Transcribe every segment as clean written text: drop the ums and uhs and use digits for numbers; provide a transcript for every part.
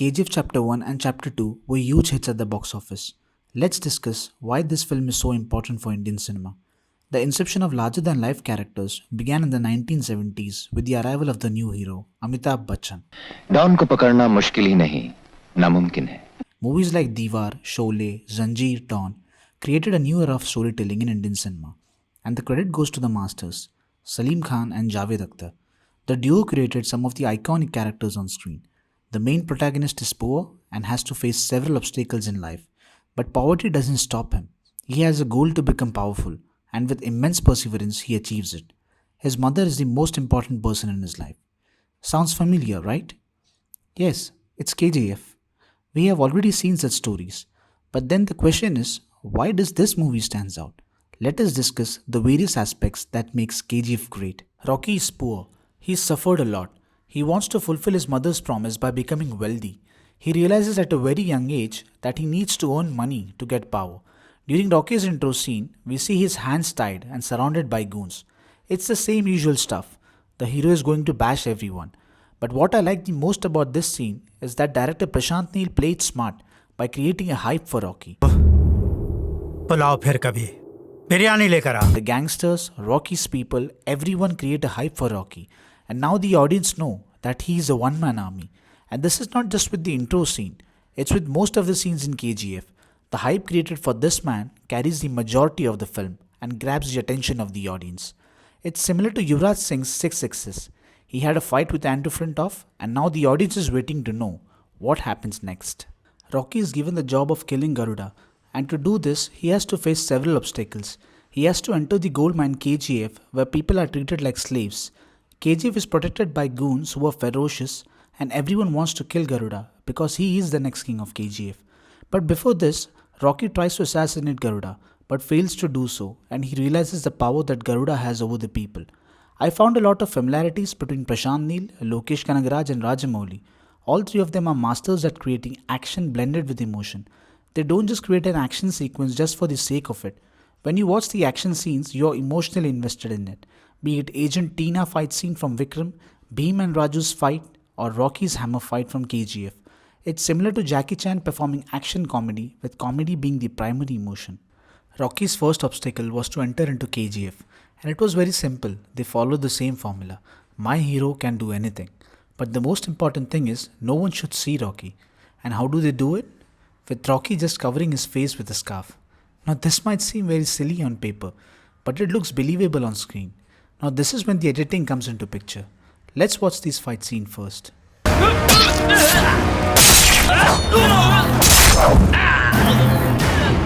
KGF Chapter 1 and Chapter 2 were huge hits at the box office. Let's discuss why this film is so important for Indian cinema. The inception of larger than life characters began in the 1970s with the arrival of the new hero, Amitabh Bachchan. Don को पकड़ना मुश्किल ही नहीं नामुमकिन है. Movies like Diwar, Sholay, Zanjeer, Dawn created a new era of storytelling in Indian cinema. And the credit goes to the masters, Salim Khan and Javed Akhtar. The duo created some of the iconic characters on screen. The main protagonist is poor and has to face several obstacles in life, but poverty doesn't stop him. He has a goal to become powerful, and with immense perseverance, he achieves it. His mother is the most important person in his life. Sounds familiar, right? Yes, it's KGF. We have already seen such stories. But then the question is, why does this movie stands out? Let us discuss the various aspects that makes KGF great. Rocky is poor. He's suffered a lot. He wants to fulfill his mother's promise by becoming wealthy. He realizes at a very young age that he needs to earn money to get power. During Rocky's intro scene, we see his hands tied and surrounded by goons. It's the same usual stuff. The hero is going to bash everyone. But what I like the most about this scene is that director Prashant Neel played smart by creating a hype for Rocky. Pulao फिर कभी बिरयानी लेकर आ. The gangsters, Rocky's people, everyone create a hype for Rocky. And now the audience know that he is a one-man army. And this is not just with the intro scene. It's with most of the scenes in KGF. The hype created for this man carries the majority of the film and grabs the attention of the audience. It's similar to Yuvraj Singh's Six Sixes. He had a fight with Andrew Flintoff and now the audience is waiting to know what happens next. Rocky is given the job of killing Garuda, and to do this he has to face several obstacles. He has to enter the gold mine KGF where people are treated like slaves. KGF is protected by goons who are ferocious and everyone wants to kill Garuda because he is the next king of KGF. But before this, Rocky tries to assassinate Garuda but fails to do so, and he realizes the power that Garuda has over the people. I found a lot of familiarities between Prashant Neel, Lokesh Kanagaraj and Rajamouli. All three of them are masters at creating action blended with emotion. They don't just create an action sequence just for the sake of it. When you watch the action scenes, you're emotionally invested in it. Be it Agent Tina fight scene from Vikram, Bheem and Raju's fight, or Rocky's hammer fight from KGF. It's similar to Jackie Chan performing action comedy, with comedy being the primary emotion. Rocky's first obstacle was to enter into KGF, and it was very simple. They followed the same formula. My hero can do anything. But the most important thing is, no one should see Rocky. And how do they do it? With Rocky just covering his face with a scarf. Now this might seem very silly on paper, but it looks believable on screen. Now this is when the editing comes into picture. Let's watch this fight scene first.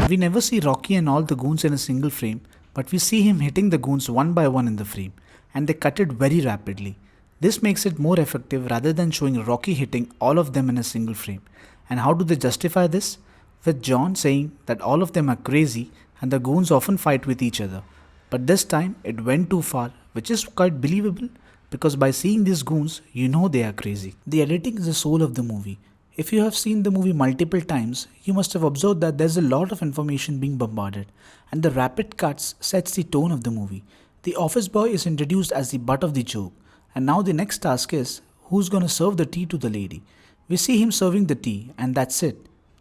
We never see Rocky and all the goons in a single frame, but we see him hitting the goons one by one in the frame, and they cut it very rapidly. This makes it more effective rather than showing Rocky hitting all of them in a single frame. And how do they justify this? With John saying that all of them are crazy and the goons often fight with each other. But this time it went too far, which is quite believable because by seeing these goons, you know they are crazy. The editing is the soul of the movie. If you have seen the movie multiple times, you must have observed that there's a lot of information being bombarded, and the rapid cuts sets the tone of the movie. The office boy is introduced as the butt of the joke, and now the next task is, who's gonna serve the tea to the lady? We see him serving the tea, and that's it.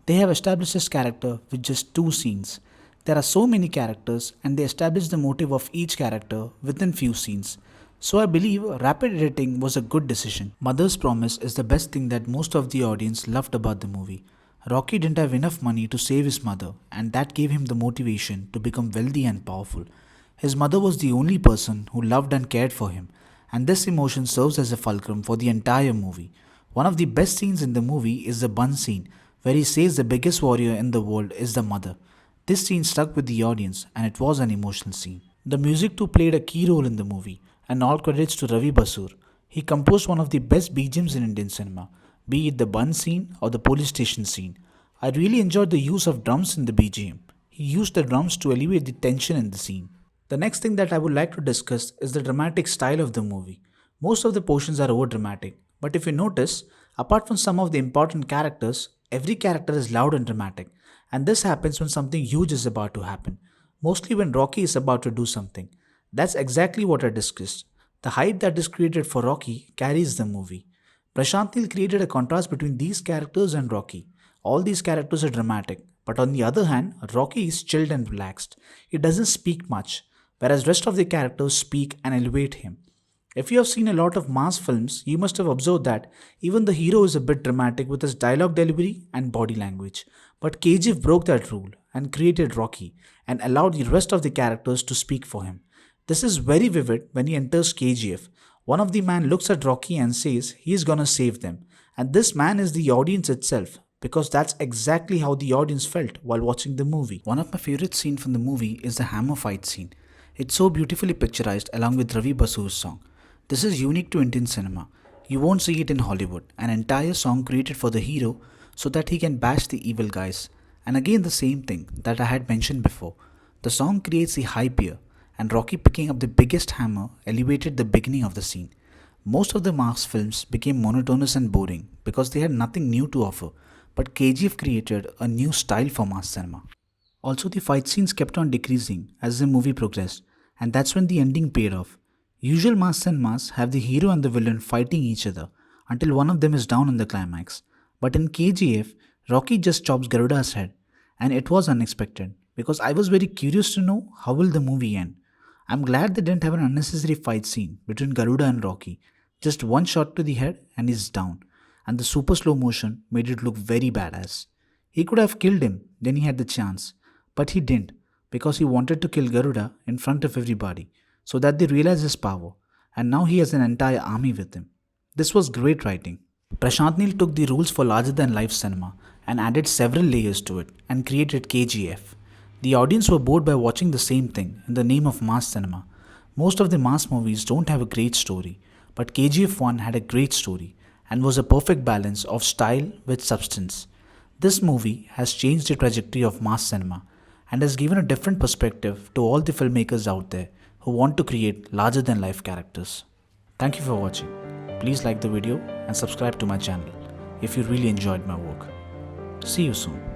They have established his character with just 2 scenes. There are so many characters, and they establish the motive of each character within few scenes. So I believe rapid editing was a good decision. Mother's promise is the best thing that most of the audience loved about the movie. Rocky didn't have enough money to save his mother, and that gave him the motivation to become wealthy and powerful. His mother was the only person who loved and cared for him, and this emotion serves as a fulcrum for the entire movie. One of the best scenes in the movie is the bun scene, where he says the biggest warrior in the world is the mother. This scene stuck with the audience, and it was an emotional scene. The music too played a key role in the movie, and all credits to Ravi Basur. He composed one of the best BGMs in Indian cinema, be it the bun scene or the police station scene. I really enjoyed the use of drums in the BGM. He used the drums to alleviate the tension in the scene. The next thing that I would like to discuss is the dramatic style of the movie. Most of the portions are over dramatic, but if you notice, apart from some of the important characters, every character is loud and dramatic, and this happens when something huge is about to happen, mostly when Rocky is about to do something. That's exactly what I discussed. The hype that is created for Rocky carries the movie. Prashant Neel created a contrast between these characters and Rocky. All these characters are dramatic, but on the other hand, Rocky is chilled and relaxed. He doesn't speak much, whereas rest of the characters speak and elevate him. If you have seen a lot of mass films, you must have observed that even the hero is a bit dramatic with his dialogue delivery and body language. But KGF broke that rule and created Rocky and allowed the rest of the characters to speak for him. This is very vivid when he enters KGF. One of the man looks at Rocky and says he is gonna save them. And this man is the audience itself because that's exactly how the audience felt while watching the movie. One of my favorite scenes from the movie is the hammer fight scene. It's so beautifully picturized along with Ravi Basu's song. This is unique to Indian cinema. You won't see it in Hollywood. An entire song created for the hero so that he can bash the evil guys. And again the same thing that I had mentioned before. The song creates the hype here, and Rocky picking up the biggest hammer elevated the beginning of the scene. Most of the mass films became monotonous and boring because they had nothing new to offer, but KGF created a new style for mass cinema. Also, the fight scenes kept on decreasing as the movie progressed, and that's when the ending paid off. Usual mass cinemas have the hero and the villain fighting each other until one of them is down in the climax. But in KGF, Rocky just chops Garuda's head, and it was unexpected because I was very curious to know how will the movie end. I'm glad they didn't have an unnecessary fight scene between Garuda and Rocky. Just one shot to the head and he's down, and the super slow motion made it look very badass. He could have killed him, then he had the chance, but he didn't because he wanted to kill Garuda in front of everybody so that they realize his power, and now he has an entire army with him. This was great writing. Prashant Neel took the rules for larger than life cinema and added several layers to it and created KGF. The audience were bored by watching the same thing in the name of mass cinema. Most of the mass movies don't have a great story, but KGF 1 had a great story and was a perfect balance of style with substance. This movie has changed the trajectory of mass cinema and has given a different perspective to all the filmmakers out there who want to create larger than life characters. Thank you for watching. Please like the video and subscribe to my channel if you really enjoyed my work. See you soon.